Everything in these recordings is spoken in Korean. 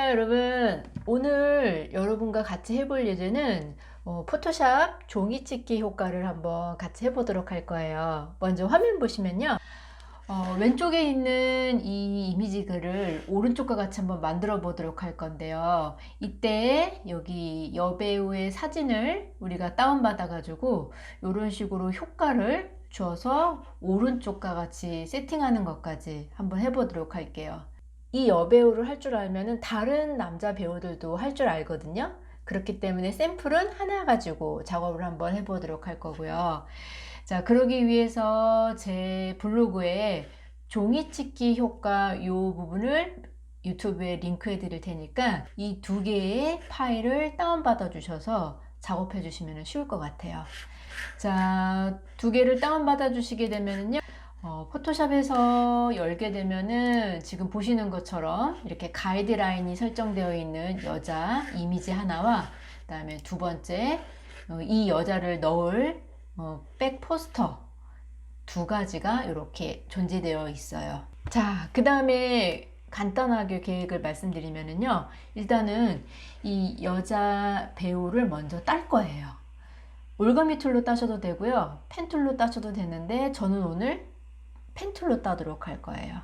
안녕하세요 여러분. 오늘 여러분과 같이 해볼 예제는 포토샵 종이찍기 효과를 한번 같이 해보도록 할 거예요. 먼저 화면 보시면요, 왼쪽에 있는 이 이미지 글을 오른쪽과 같이 한번 만들어 보도록 할 건데요. 이때 여기 여배우의 사진을 우리가 다운받아 가지고 이런 식으로 효과를 줘서 오른쪽과 같이 세팅하는 것까지 한번 해보도록 할게요. 이 여배우를 할 줄 알면은 다른 남자 배우들도 할 줄 알거든요. 그렇기 때문에 샘플은 하나 가지고 작업을 한번 해보도록 할 거고요. 자, 그러기 위해서 제 블로그에 종이찍기 효과 이 부분을 유튜브에 링크해 드릴 테니까 이 두 개의 파일을 다운받아 주셔서 작업해 주시면 쉬울 것 같아요. 자, 두 개를 다운받아 주시게 되면요, 포토샵에서 열게 되면은 지금 보시는 것처럼 이렇게 가이드라인이 설정되어 있는 여자 이미지 하나와 그 다음에 두 번째 이 여자를 넣을 백 포스터 두 가지가 이렇게 존재되어 있어요. 자, 그 다음에 간단하게 계획을 말씀드리면은요, 일단은 이 여자 배우를 먼저 딸 거예요. 올가미 툴로 따셔도 되고요, 펜 툴로 따셔도 되는데 저는 오늘 펜 툴로 따도록 할 거예요.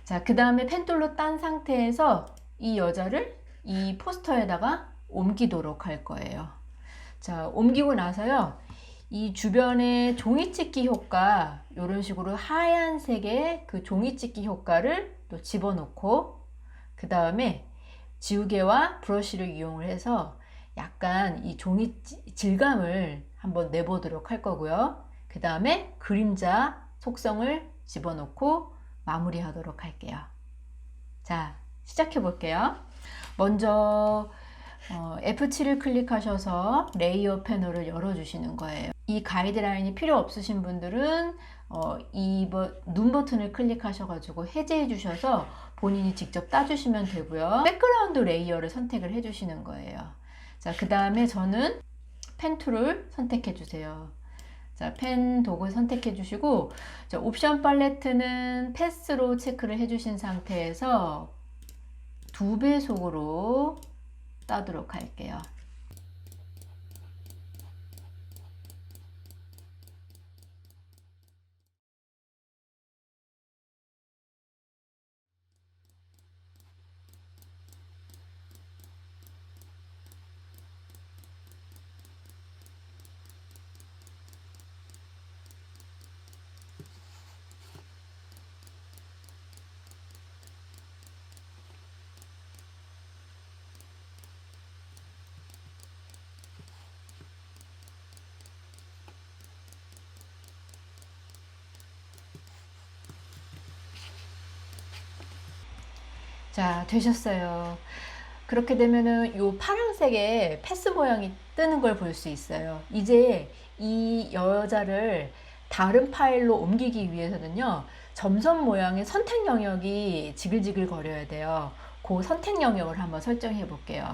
자, 그 다음에 펜 툴로 딴 상태에서 이 여자를 이 포스터에다가 옮기도록 할 거예요. 자, 옮기고 나서요, 이 주변에 종이찍기 효과, 이런 식으로 하얀색의 그 종이찍기 효과를 또 집어넣고, 그 다음에 지우개와 브러쉬를 이용을 해서 약간 이 종이 질감을 한번 내보도록 할 거고요. 그 다음에 그림자 속성을 집어넣고 마무리하도록 할게요. 자, 시작해 볼게요. 먼저 F7을 클릭하셔서 레이어 패널을 열어주시는 거예요. 이 가이드라인이 필요 없으신 분들은 이 눈 버튼을 클릭하셔가지고 해제해 주셔서 본인이 직접 따주시면 되고요. 백그라운드 레이어를 선택을 해주시는 거예요. 자, 그 다음에 저는 펜 툴을 선택해 주세요. 자, 펜 도구 선택해 주시고, 자, 옵션 팔레트는 패스로 체크를 해 주신 상태에서 2배속으로 따도록 할게요. 자, 되셨어요. 그렇게 되면은 요 파란색의 패스 모양이 뜨는 걸 볼 수 있어요. 이제 이 여자를 다른 파일로 옮기기 위해서는요, 점선 모양의 선택 영역이 지글지글 거려야 돼요. 그 선택 영역을 한번 설정해 볼게요.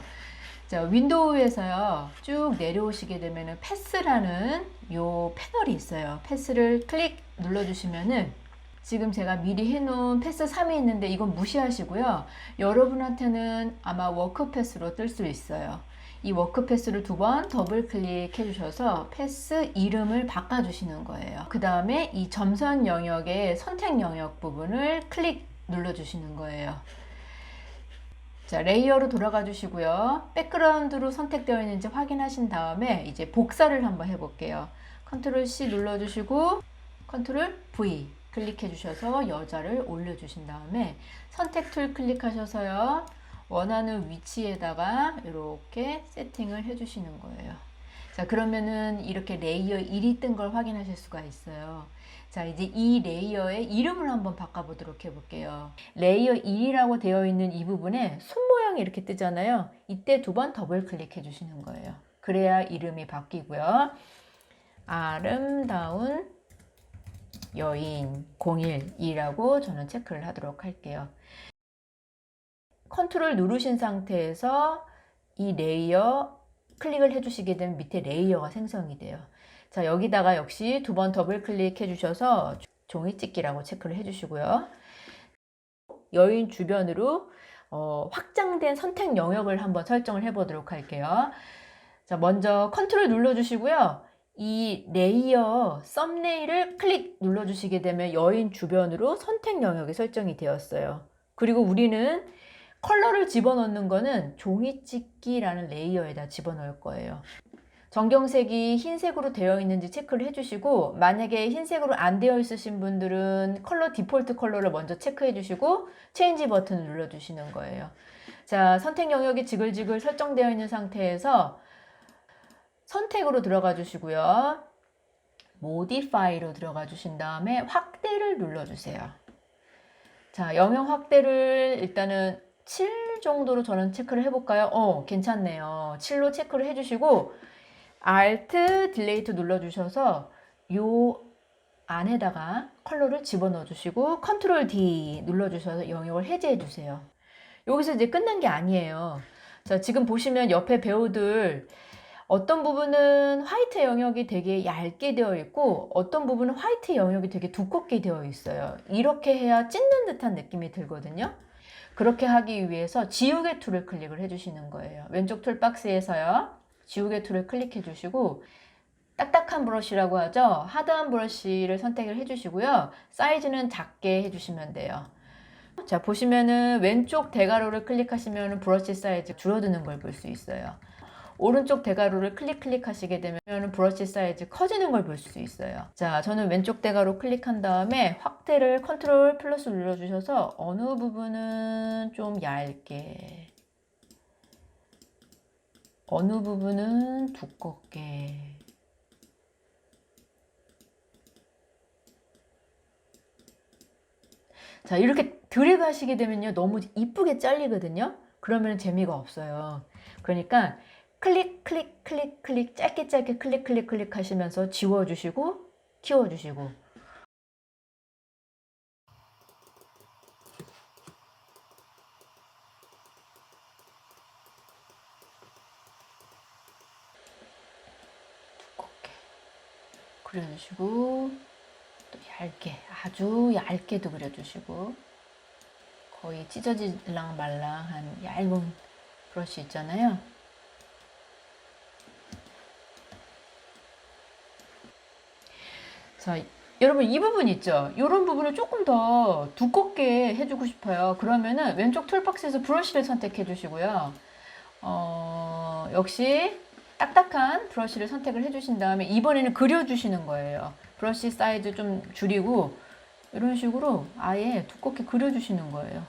자, 윈도우에서요, 쭉 내려오시게 되면은 패스라는 요 패널이 있어요. 패스를 클릭 눌러주시면은 지금 제가 미리 해놓은 패스 3이 있는데 이건 무시하시고요. 여러분한테는 아마 워크 패스로 뜰 수 있어요. 이 워크 패스를 2번 더블 클릭해 주셔서 패스 이름을 바꿔 주시는 거예요. 그 다음에 이 점선 영역의 선택 영역 부분을 클릭 눌러 주시는 거예요. 자, 레이어로 돌아가 주시고요. 백그라운드로 선택되어 있는지 확인하신 다음에 이제 복사를 한번 해볼게요. 컨트롤 C 눌러주시고 컨트롤 V 클릭해 주셔서 여자를 올려주신 다음에 선택 툴 클릭하셔서요, 원하는 위치에다가 이렇게 세팅을 해 주시는 거예요. 자, 그러면은 이렇게 레이어 1이 뜬 걸 확인하실 수가 있어요. 자, 이제 이 레이어의 이름을 한번 바꿔보도록 해볼게요. 레이어 1이라고 되어 있는 이 부분에 손 모양이 이렇게 뜨잖아요. 이때 2번 더블 클릭해 주시는 거예요. 그래야 이름이 바뀌고요. 아름다운 여인 01이라고 저는 체크를 하도록 할게요. 컨트롤 누르신 상태에서 이 레이어 클릭을 해주시게 되면 밑에 레이어가 생성이 돼요. 자, 여기다가 역시 2번 더블 클릭해 주셔서 종이찍기라고 체크를 해 주시고요. 여인 주변으로 확장된 선택 영역을 한번 설정을 해 보도록 할게요. 자, 먼저 컨트롤 눌러주시고요. 이 레이어 썸네일을 클릭 눌러주시게 되면 여인 주변으로 선택 영역이 설정이 되었어요. 그리고 우리는 컬러를 집어넣는 거는 종이찍기라는 레이어에다 집어넣을 거예요. 정경색이 흰색으로 되어 있는지 체크를 해주시고, 만약에 흰색으로 안 되어 있으신 분들은 컬러 디폴트 컬러를 먼저 체크해 주시고 체인지 버튼을 눌러주시는 거예요. 자, 선택 영역이 지글지글 설정되어 있는 상태에서 선택으로 들어가 주시고요. 모디파이로 들어가 주신 다음에 확대를 눌러주세요. 자, 영역 확대를 일단은 7 정도로 저는 체크를 해볼까요? 괜찮네요. 7로 체크를 해주시고 Alt, Delete 눌러주셔서 요 안에다가 컬러를 집어넣어 주시고 Ctrl D 눌러주셔서 영역을 해제해 주세요. 여기서 이제 끝난 게 아니에요. 자, 지금 보시면 옆에 배우들 어떤 부분은 화이트 영역이 되게 얇게 되어 있고 어떤 부분은 화이트 영역이 되게 두껍게 되어 있어요. 이렇게 해야 찢는 듯한 느낌이 들거든요. 그렇게 하기 위해서 지우개 툴을 클릭을 해주시는 거예요. 왼쪽 툴박스에서요. 지우개 툴을 클릭해 주시고 딱딱한 브러쉬라고 하죠. 하드한 브러쉬를 선택을 해주시고요. 사이즈는 작게 해주시면 돼요. 자, 보시면은 왼쪽 대괄호를 클릭하시면 브러쉬 사이즈 줄어드는 걸 볼 수 있어요. 오른쪽 대괄호를 클릭하시게 되면 브러쉬 사이즈 커지는 걸 볼 수 있어요. 자, 저는 왼쪽 대괄호 클릭한 다음에 확대를 컨트롤 플러스 눌러주셔서 어느 부분은 좀 얇게, 어느 부분은 두껍게, 자, 이렇게 드래그 하시게 되면요, 너무 이쁘게 잘리거든요. 그러면 재미가 없어요. 그러니까 클릭 짧게 클릭 하시면서 지워주시고 키워주시고. 두껍게 그려주시고 또 얇게, 아주 얇게도 그려주시고, 거의 찢어질랑 말랑한 얇은 브러쉬 있잖아요. 자, 여러분 이 부분 있죠? 이런 부분을 조금 더 두껍게 해주고 싶어요. 그러면은 왼쪽 툴박스에서 브러쉬를 선택해 주시고요. 역시 딱딱한 브러쉬를 선택을 해주신 다음에 이번에는 그려주시는 거예요. 브러쉬 사이즈 좀 줄이고 이런 식으로 아예 두껍게 그려주시는 거예요.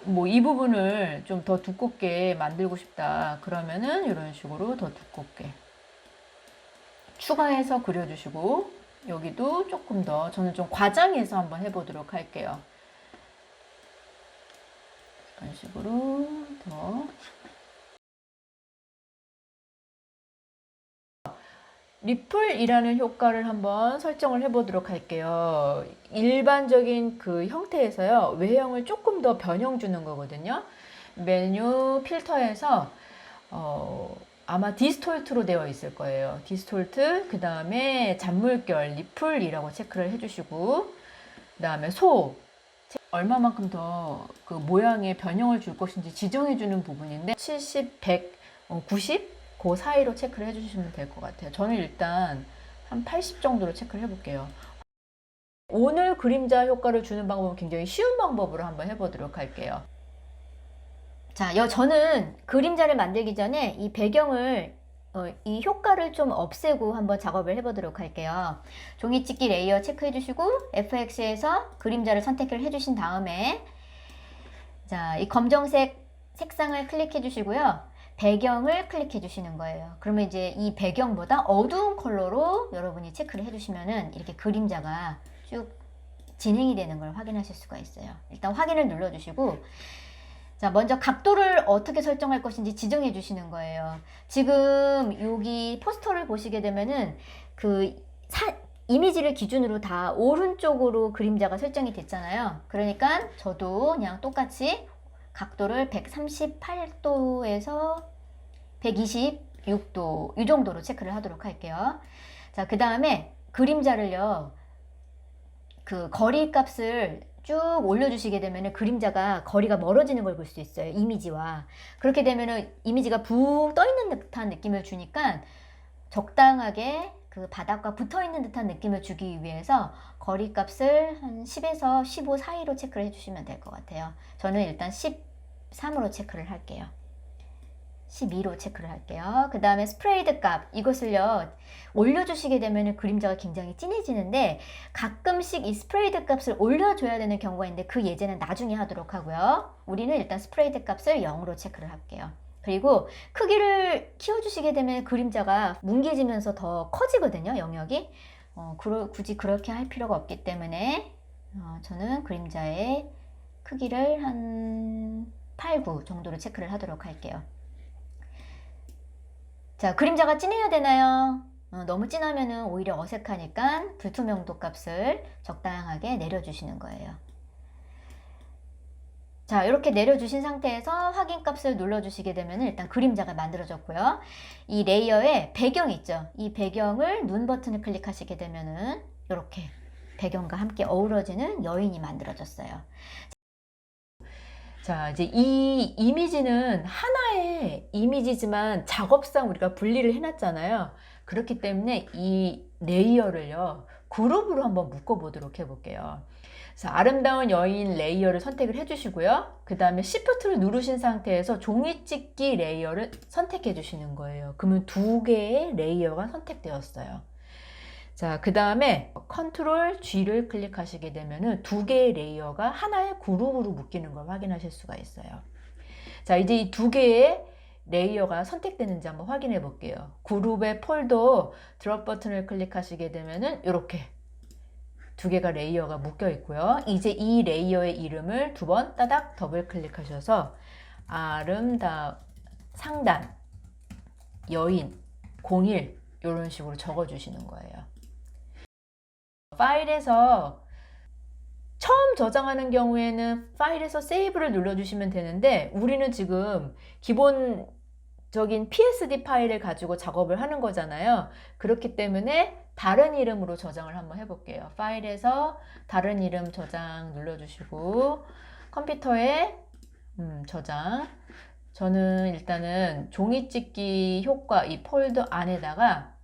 뭐 이 부분을 좀 더 두껍게 만들고 싶다 그러면은 이런 식으로 더 두껍게 추가해서 그려주시고, 여기도 조금 더 저는 좀 과장해서 한번 해보도록 할게요. 이런 식으로 더 리플이라는 효과를 한번 설정을 해보도록 할게요. 일반적인 그 형태에서요, 외형을 조금 더 변형 주는 거거든요. 메뉴 필터에서 아마 디스톨트로 되어 있을 거예요. 디스톨트, 그 다음에 잔물결, 리플이라고 체크를 해주시고, 그 다음에 얼마만큼 더 그 모양의 변형을 줄 것인지 지정해주는 부분인데 70, 100, 90? 그 사이로 체크를 해주시면 될 것 같아요. 저는 일단 한 80 정도로 체크를 해볼게요. 오늘 그림자 효과를 주는 방법은 굉장히 쉬운 방법으로 한번 해보도록 할게요. 자, 저는 그림자를 만들기 전에 이 배경을 이 효과를 좀 없애고 한번 작업을 해보도록 할게요. 종이찍기 레이어 체크해 주시고 FX에서 그림자를 선택을 해주신 다음에, 자, 이 검정색 색상을 클릭해 주시고요. 배경을 클릭해 주시는 거예요. 그러면 이제 이 배경보다 어두운 컬러로 여러분이 체크를 해주시면은 이렇게 그림자가 쭉 진행이 되는 걸 확인하실 수가 있어요. 일단 확인을 눌러주시고, 자, 먼저 각도를 어떻게 설정할 것인지 지정해 주시는 거예요. 지금 여기 포스터를 보시게 되면은 이미지를 기준으로 다 오른쪽으로 그림자가 설정이 됐잖아요. 그러니까 저도 그냥 똑같이 각도를 138도에서 126도 이 정도로 체크를 하도록 할게요. 자, 그 다음에 그림자를요, 그 거리 값을 쭉 올려주시게 되면 그림자가 거리가 멀어지는 걸 볼 수 있어요. 이미지와. 그렇게 되면 이미지가 붕 떠있는 듯한 느낌을 주니까 적당하게 그 바닥과 붙어있는 듯한 느낌을 주기 위해서 거리 값을 한 10에서 15 사이로 체크를 해주시면 될 것 같아요. 저는 일단 13으로 체크를 할게요. 12로 체크를 할게요. 그 다음에 스프레이드 값, 이것을요 올려주시게 되면 그림자가 굉장히 진해지는데 가끔씩 이 스프레이드 값을 올려줘야 되는 경우가 있는데 그 예제는 나중에 하도록 하고요. 우리는 일단 스프레이드 값을 0으로 체크를 할게요. 그리고 크기를 키워주시게 되면 그림자가 뭉개지면서 더 커지거든요, 영역이. 굳이 그렇게 할 필요가 없기 때문에 저는 그림자의 크기를 한 8, 9 정도로 체크를 하도록 할게요. 자, 그림자가 진해야 되나요? 너무 진하면은 오히려 어색하니까 불투명도 값을 적당하게 내려주시는 거예요. 자, 이렇게 내려주신 상태에서 확인 값을 눌러주시게 되면 일단 그림자가 만들어졌고요. 이 레이어에 배경 있죠? 이 배경을 눈 버튼을 클릭하시게 되면은 이렇게 배경과 함께 어우러지는 여인이 만들어졌어요. 자, 이제 이 이미지는 하나의 이미지지만 작업상 우리가 분리를 해놨잖아요. 그렇기 때문에 이 레이어를요, 그룹으로 한번 묶어보도록 해볼게요. 그래서 아름다운 여인 레이어를 선택을 해주시고요. 그 다음에 Shift를 누르신 상태에서 종이찍기 레이어를 선택해 주시는 거예요. 그러면 두 개의 레이어가 선택되었어요. 자, 그 다음에 컨트롤 G를 클릭하시게 되면은 두 개의 레이어가 하나의 그룹으로 묶이는 걸 확인하실 수가 있어요. 자, 이제 이 두 개의 레이어가 선택되는지 한번 확인해 볼게요. 그룹의 폴더 드롭 버튼을 클릭하시게 되면은 이렇게 두 개가 레이어가 묶여 있고요. 이제 이 레이어의 이름을 두 번 따닥 더블 클릭하셔서 상단, 여인, 01 이런 식으로 적어 주시는 거예요. 파일에서 처음 저장하는 경우에는 파일에서 세이브를 눌러주시면 되는데 우리는 지금 기본적인 PSD 파일을 가지고 작업을 하는 거잖아요. 그렇기 때문에 다른 이름으로 저장을 한번 해볼게요. 파일에서 다른 이름 저장 눌러주시고 컴퓨터에 저장. 저는 일단은 종이찍기 효과 이 폴더 안에다가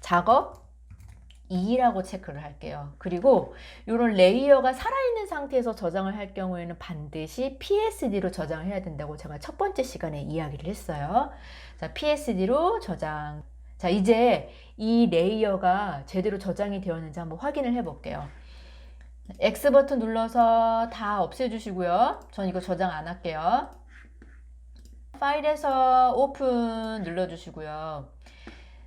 작업 2라고 체크를 할게요. 그리고 이런 레이어가 살아있는 상태에서 저장을 할 경우에는 반드시 PSD로 저장을 해야 된다고 제가 첫 번째 시간에 이야기를 했어요. 자, PSD로 저장. 자, 이제 이 레이어가 제대로 저장이 되었는지 한번 확인을 해 볼게요. X 버튼 눌러서 다 없애주시고요. 전 이거 저장 안 할게요. 파일에서 오픈 눌러주시고요.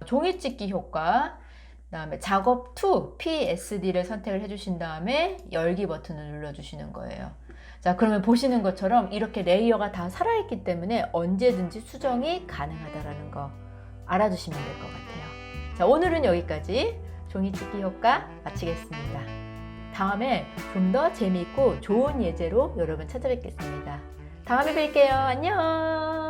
종이찍기 효과, 그 다음에 작업 2 PSD를 선택을 해주신 다음에 열기 버튼을 눌러주시는 거예요. 자, 그러면 보시는 것처럼 이렇게 레이어가 다 살아있기 때문에 언제든지 수정이 가능하다라는 거 알아두시면 될 것 같아요. 자, 오늘은 여기까지 종이찍기 효과 마치겠습니다. 다음에 좀 더 재미있고 좋은 예제로 여러분 찾아뵙겠습니다. 다음에 뵐게요. 안녕.